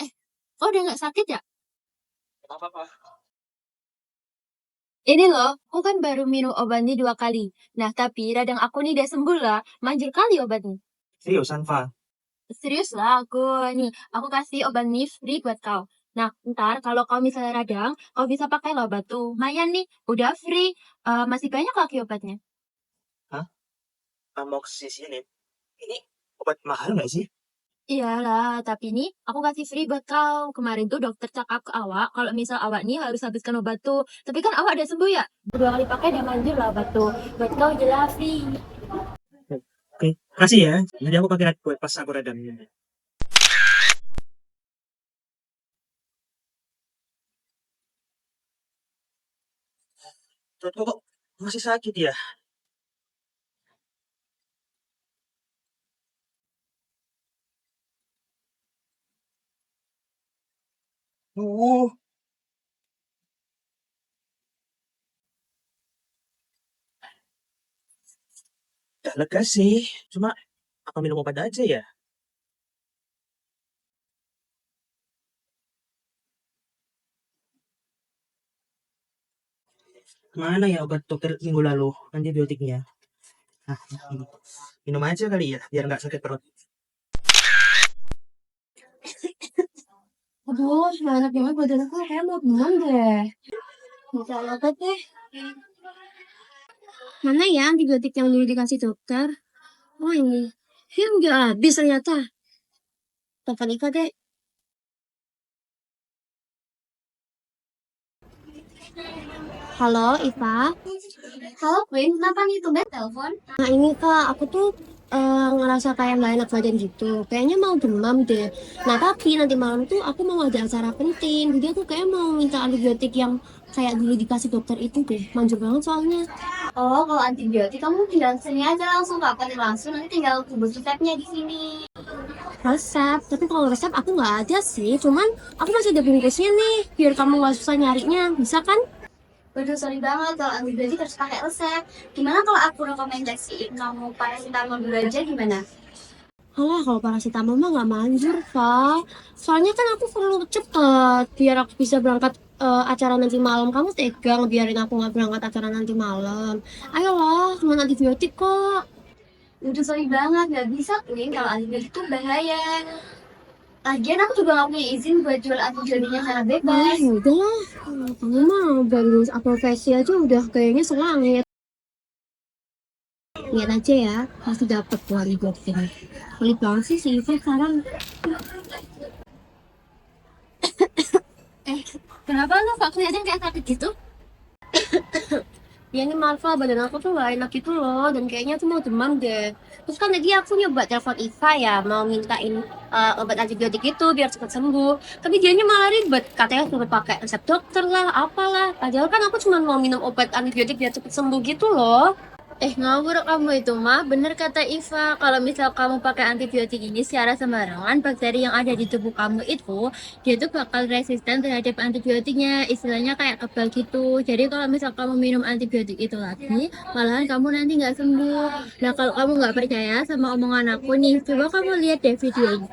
Eh, kok udah nggak sakit ya? Apa-apa. Ini loh, aku kan baru minum obat ini 2 kali. Nah, tapi radang aku nih udah sembuh lah. Manjur kali obatnya. Seriusan, Fa? Serius lah aku. Nih, aku kasih obat ini free buat kau. Nah, ntar kalau kau misalnya radang, kau bisa pakai loh obat tuh. Lumayan nih, udah free. Masih banyak lagi obatnya. Hah? Amoxicillin? Ini obat mahal nggak sih? Iyalah, tapi nih aku kasih free buat kau. Kemarin tuh dokter cakap ke awak, kalau misal awak nih harus habiskan obat tuh. Tapi kan awak udah sembuh ya? 2 kali pakai udah manjur lah obat tuh. Buat kau jelas free. Oke, kasih ya. Nanti aku pakai buat pas aku radang. Perutku kok masih sakit ya? Uh, udah lega sih. Cuma apa minum obat aja ya? Mana ya obat dokter minggu lalu? Antibiotiknya. Nah, ini. Minum aja kali ya, biar nggak sakit perut. Aduh, nggak enak banget badan aku kayak mau demam deh. Bisa obat deh. Mana ya antibiotik yang dulu dikasih dokter? Oh ini. Ya udah habis ternyata. Telepon Ika deh. Halo, Iva. Halo, Queen. Kenapa nih tuh telepon? Nah ini Kak, aku tuh ngerasa kayak nggak enak badan gitu. Kayaknya mau demam deh. Nah tapi nanti malam tuh aku mau ada acara penting. Jadi aku kayak mau minta antibiotik yang kayak dulu dikasih dokter itu deh. Manjur banget soalnya. Oh, kalau antibiotik kamu tinggal sini aja langsung kapan langsung nanti tinggal tunggu resepnya di sini. Resep, tapi kalau resep aku nggak ada sih. Cuman aku masih ada bungkusnya nih, biar kamu nggak susah nyarinya. Bisa kan? Waduh, sorry banget kalau antibiotik harus pakai resep. Gimana kalau aku rekomendasiin kamu paracetamol dulu aja gimana? Alah, kalau paracetamol mah nggak manjur, Pak. Soalnya kan aku perlu cepet, biar aku bisa berangkat acara nanti malam. Kamu tegang biarin aku nggak berangkat acara nanti malam. Ayolah, cuma antibiotik kok. Udah sorry banget, nggak bisa Queen, kalau antibiotik itu bahaya. Lagian aku juga nggak punya izin buat jual antibiotiknya secara bebas. Ya udahlah, kamu mah baru lulus profesi aja udah kayaknya selangit. Lihat aja ya, pasti dapet tuh antibiotiknya. Pelit banget sih si Iva sekarang. Kenapa lu kok kelihatan kayak sakit gitu? Ya ini Marva, badan aku tuh gak enak gitu loh, dan kayaknya tuh mau demam deh. Terus kan tadi aku nyoba telepon Iva ya, mau mintain obat antibiotik itu biar cepat sembuh. Tapi dianya malah ribet, katanya suruh pakai resep dokter lah, apalah. Padahal kan aku cuma mau minum obat antibiotik biar cepat sembuh gitu loh. Ngawur kamu itu mah, bener kata Iva, kalau misal kamu pakai antibiotik ini secara sembarangan, bakteri yang ada di tubuh kamu itu, dia tuh bakal resisten terhadap antibiotiknya, istilahnya kayak kebal gitu. Jadi kalau misal kamu minum antibiotik itu lagi, malahan kamu nanti nggak sembuh. Nah kalau kamu nggak percaya sama omongan aku nih, coba kamu lihat deh videonya.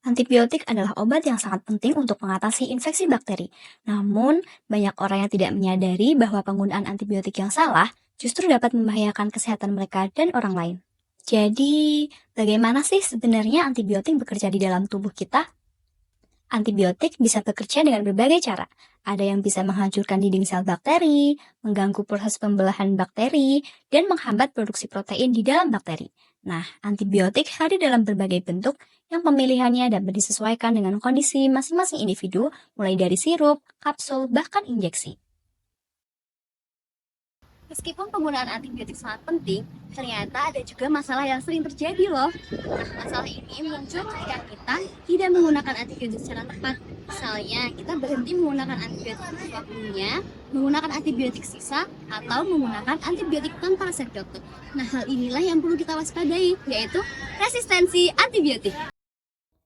Antibiotik adalah obat yang sangat penting untuk mengatasi infeksi bakteri. Namun, banyak orang yang tidak menyadari bahwa penggunaan antibiotik yang salah justru dapat membahayakan kesehatan mereka dan orang lain. Jadi, bagaimana sih sebenarnya antibiotik bekerja di dalam tubuh kita? Antibiotik bisa bekerja dengan berbagai cara. Ada yang bisa menghancurkan dinding sel bakteri, mengganggu proses pembelahan bakteri, dan menghambat produksi protein di dalam bakteri. Nah, antibiotik hadir dalam berbagai bentuk yang pemilihannya dapat disesuaikan dengan kondisi masing-masing individu, mulai dari sirup, kapsul, bahkan injeksi. Meskipun penggunaan antibiotik sangat penting, ternyata ada juga masalah yang sering terjadi loh. Nah, masalah ini muncul ketika kita tidak menggunakan antibiotik secara tepat. Misalnya, kita berhenti menggunakan antibiotik waktunya, menggunakan antibiotik sisa, atau menggunakan antibiotik tanpa resep dokter. Nah, hal inilah yang perlu kita waspadai, yaitu resistensi antibiotik.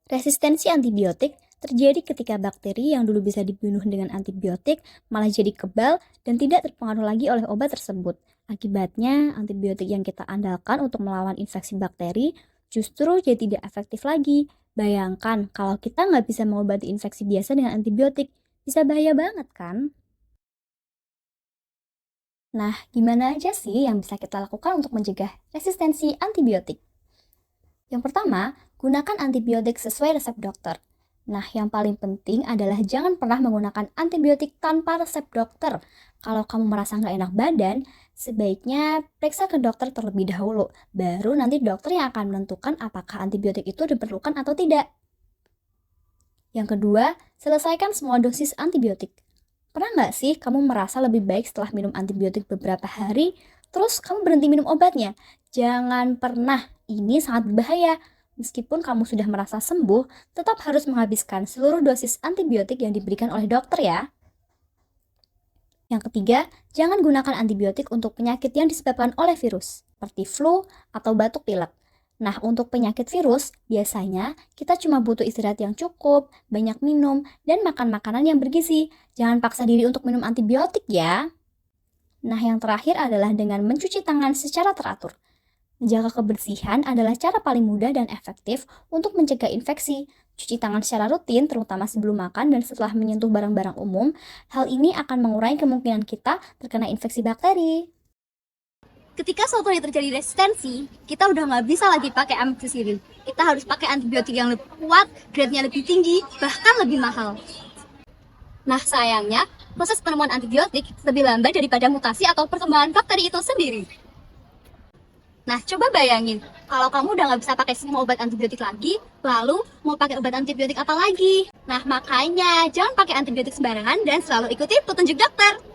Resistensi antibiotik terjadi ketika bakteri yang dulu bisa dibunuh dengan antibiotik malah jadi kebal dan tidak terpengaruh lagi oleh obat tersebut. Akibatnya, antibiotik yang kita andalkan untuk melawan infeksi bakteri justru jadi tidak efektif lagi. Bayangkan kalau kita nggak bisa mengobati infeksi biasa dengan antibiotik, bisa bahaya banget kan? Nah, gimana aja sih yang bisa kita lakukan untuk mencegah resistensi antibiotik? Yang pertama, gunakan antibiotik sesuai resep dokter. Nah, yang paling penting adalah jangan pernah menggunakan antibiotik tanpa resep dokter. Kalau kamu merasa nggak enak badan, sebaiknya periksa ke dokter terlebih dahulu. Baru nanti dokter yang akan menentukan apakah antibiotik itu diperlukan atau tidak. Yang kedua, selesaikan semua dosis antibiotik. Pernah nggak sih kamu merasa lebih baik setelah minum antibiotik beberapa hari, terus kamu berhenti minum obatnya? Jangan pernah, ini sangat berbahaya. Meskipun kamu sudah merasa sembuh, tetap harus menghabiskan seluruh dosis antibiotik yang diberikan oleh dokter ya. Yang ketiga, jangan gunakan antibiotik untuk penyakit yang disebabkan oleh virus, seperti flu atau batuk pilek. Nah, untuk penyakit virus, biasanya kita cuma butuh istirahat yang cukup, banyak minum, dan makan makanan yang bergizi. Jangan paksa diri untuk minum antibiotik ya. Nah, yang terakhir adalah dengan mencuci tangan secara teratur. Menjaga kebersihan adalah cara paling mudah dan efektif untuk mencegah infeksi. Cuci tangan secara rutin, terutama sebelum makan dan setelah menyentuh barang-barang umum. Hal ini akan mengurangi kemungkinan kita terkena infeksi bakteri. Ketika suatu hari terjadi resistensi, kita udah nggak bisa lagi pakai amoxicillin. Kita harus pakai antibiotik yang lebih kuat, grade-nya lebih tinggi, bahkan lebih mahal. Nah, sayangnya, proses penemuan antibiotik lebih lambat daripada mutasi atau perkembangan bakteri itu sendiri. Nah, coba bayangin, kalau kamu udah nggak bisa pakai semua obat antibiotik lagi, lalu mau pakai obat antibiotik apa lagi? Nah, makanya jangan pakai antibiotik sembarangan dan selalu ikuti petunjuk dokter.